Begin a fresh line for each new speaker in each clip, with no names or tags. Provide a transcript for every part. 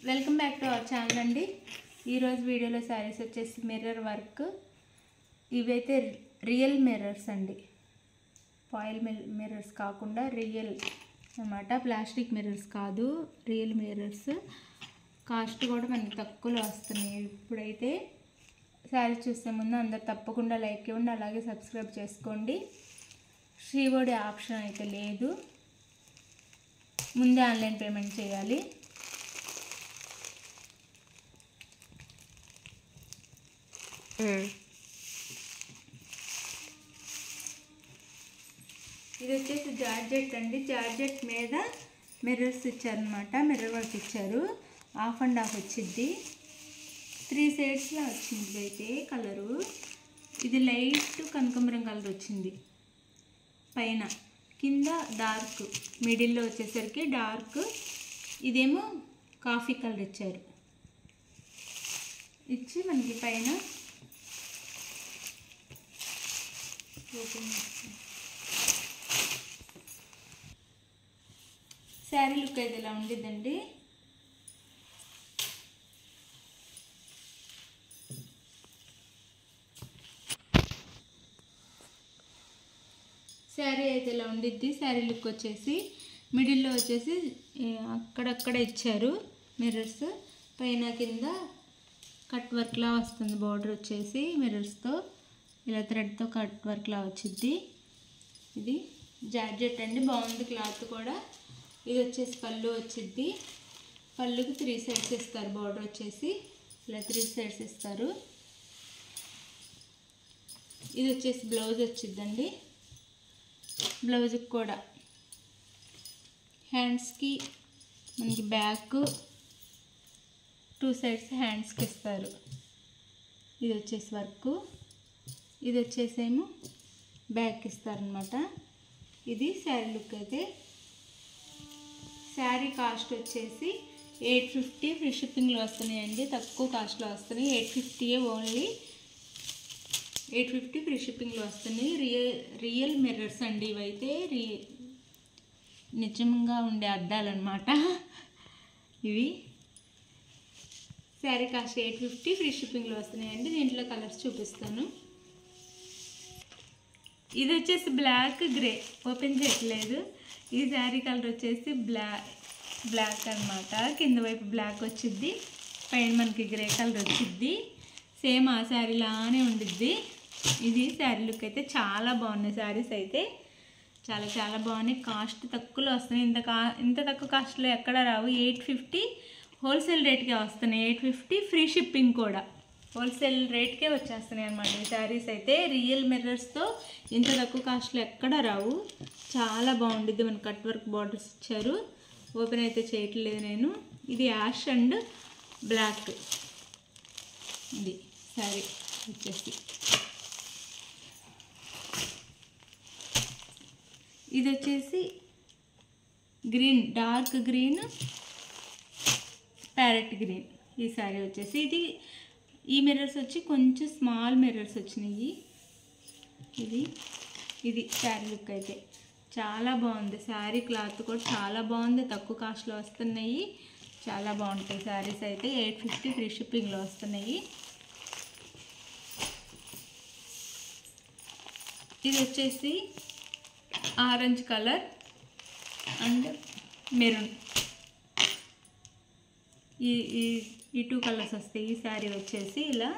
Welcome back to our channel అండి. ఈరోజు వీడియోలో శారీస్ వచ్చేసి మిర్రర్ వర్క్. ఇవైతే రియల్ మిర్రర్స్ అండి, ఫాయిల్ మిర్రర్స్ కాకుండా రియల్ అన్నమాట. ప్లాస్టిక్ మిర్రర్స్ కాదు, రియల్ మిర్రర్స్. కాస్ట్ కూడా మనకి తక్కువలో వస్తున్నాయి. ఇప్పుడైతే శారీస్ చూసే ముందు అందరు తప్పకుండా లైక్ ఇవ్వండి, అలాగే సబ్స్క్రైబ్ చేసుకోండి. శ్రీవోడి ఆప్షన్ అయితే లేదు, ముందే ఆన్లైన్ పేమెంట్ చేయాలి. ఇది వచ్చేసి జార్జెట్ అండి. జార్జెట్ మీద మిర్రర్స్ ఇచ్చారనమాట, మిర్రర్ వర్క్ ఇచ్చారు. హాఫ్ అండ్ హాఫ్ వచ్చింది, 3 షేడ్స్లో వచ్చింది. అయితే కలరు ఇది లైట్ కనకాంబరం కలర్ వచ్చింది పైన, కింద డార్క్, మిడిల్లో వచ్చేసరికి డార్క్, ఇదేమో కాఫీ కలర్ ఇచ్చారు. ఇచ్చి మనకి పైన శారీ లుక్ అయితే ఇలా ఉండిద్దండి. శారీ అయితే ఇలా ఉండిద్ది. శారీ లుక్ వచ్చేసి మిడిల్లో వచ్చేసి అక్కడక్కడ ఇచ్చారు మిర్రర్స్, పైన కింద కట్ వర్క్లా వస్తుంది. బార్డర్ వచ్చేసి మిర్రర్స్తో ఇలా థ్రెడ్తో కట్ వర్క్లా వచ్చింది. ఇది జార్జెట్ అండి, బాగుంది క్లాత్ కూడా. ఇది వచ్చేసి పళ్ళు వచ్చింది. పళ్ళుకి 3 సైడ్స్ ఇస్తారు. బార్డర్ వచ్చేసి ఇలా 3 సైడ్స్ ఇస్తారు. ఇది వచ్చేసి బ్లౌజ్ వచ్చిందండి. బ్లౌజ్కి కూడా హ్యాండ్స్కి మనకి బ్యాక్ 2 సైడ్స్ హ్యాండ్స్కి ఇస్తారు. ఇది వచ్చేసి వర్క్, ఇది వచ్చేసేమో బ్యాక్ ఇస్తారనమాట. ఇది శారీ లుక్ అయితే. శారీ కాస్ట్ వచ్చేసి 850 ఫ్రీ షిప్పింగ్లో వస్తున్నాయండి, తక్కువ కాస్ట్లో వస్తున్నాయి. 850 ఓన్లీ, 850 ఫ్రీ షిప్పింగ్లో వస్తున్నాయి. రియల్ మిర్రర్స్ అండి ఇవైతే, నిజంగా ఉండే అద్దాలన్నమాట ఇవి. శారీ కాస్ట్ 850 ఫ్రీ షిప్పింగ్లో వస్తున్నాయండి. దీంట్లో కలర్స్ చూపిస్తాను. ఇది వచ్చేసి బ్లాక్ గ్రే, ఓపెన్ చేయట్లేదు. ఈ శారీ కలర్ వచ్చేసి బ్లాక్ అన్నమాట. కింద వైపు బ్లాక్ వచ్చిద్ది, పైన మనకి గ్రే కలర్ వచ్చిద్ది. సేమ్ ఆ శారీ లానే ఉండిద్ది. ఇది శారీ లుక్ అయితే చాలా బాగున్నాయి. శారీస్ అయితే చాలా చాలా బాగున్నాయి. కాస్ట్ తక్కువలో వస్తున్నాయి. ఇంత తక్కువ కాస్ట్లో ఎక్కడ రావు. 850 హోల్సేల్ రేట్కే వస్తున్నాయి. 850 ఫ్రీ షిప్పింగ్ కూడా, హోల్సేల్ రేట్కే వచ్చేస్తున్నాయి అన్నమాట ఈ శారీస్ అయితే. రియల్ మిర్రర్స్తో ఇంత తక్కువ కాస్ట్లో ఎక్కడ రావు. చాలా బాగుండిద్ది. మన కట్ వర్క్ బార్డర్స్ ఇచ్చారు. ఓపెన్ అయితే చేయట్లేదు నేను. ఇది యాష్ అండ్ బ్లాక్, ఇది శారీ వచ్చేసి. ఇది వచ్చేసి green, dark green, parrot green ఈ శారీ వచ్చేసి. ఈ మిర్రర్స్ వచ్చి కొంచెం స్మాల్ మిర్రర్స్ వచ్చినాయి. ఇది శారీ లుక్ అయితే చాలా బాగుంది. శారీ క్లాత్ కూడా చాలా బాగుంది. తక్కువ కాస్ట్లో వస్తున్నాయి, చాలా బాగుంటాయి శారీస్ అయితే. 850 ఫ్రీ షిప్పింగ్లో వస్తున్నాయి. ఇది వచ్చేసి ఆరెంజ్ కలర్ అండ్ మెరూన్, ఈ 2 కలర్స్ వస్తాయి. ఈ శారీ వచ్చేసి ఇలా.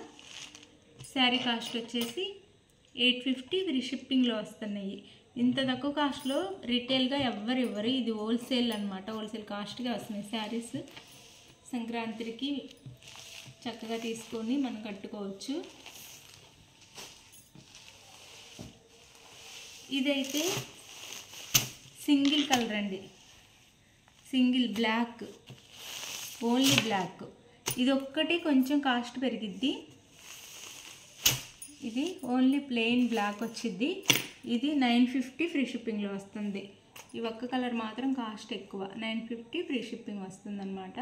శారీ కాస్ట్ వచ్చేసి 850 ఫ్రీ షిప్పింగ్లో వస్తున్నాయి. ఇంత తక్కువ కాస్ట్లో రిటైల్గా ఎవ్వరు ఇవ్వరు. ఇది హోల్సేల్ అనమాట, హోల్సేల్ కాస్ట్గా వస్తున్నాయి శారీస్. సంక్రాంతికి చక్కగా తీసుకొని మనం కట్టుకోవచ్చు. ఇదైతే సింగిల్ కలర్ అండి, సింగిల్ బ్లాక్, ఓన్లీ బ్లాక్. ఇది ఒక్కటి కొంచెం కాస్ట్ పెరిగిద్ది. ఇది ఓన్లీ ప్లెయిన్ బ్లాక్ వచ్చిద్ది. ఇది 950 ఫ్రీ షిప్పింగ్లో వస్తుంది. ఈ ఒక్క కలర్ మాత్రం కాస్ట్ ఎక్కువ, 950 ఫ్రీ షిప్పింగ్ వస్తుంది అన్నమాట.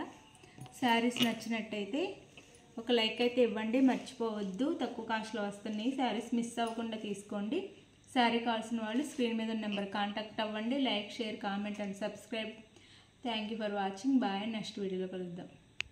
శారీస్ నచ్చినట్టయితే ఒక లైక్ అయితే ఇవ్వండి, మర్చిపోవద్దు. తక్కువ కాస్ట్లో వస్తున్నాయి శారీస్, మిస్ అవ్వకుండా తీసుకోండి. శారీ కావాల్సిన వాళ్ళు స్క్రీన్ మీద నెంబర్ కాంటాక్ట్ అవ్వండి. Like, share, comment and subscribe. Thank you for watching. Bye. Next వీడియోలో కలుద్దాం.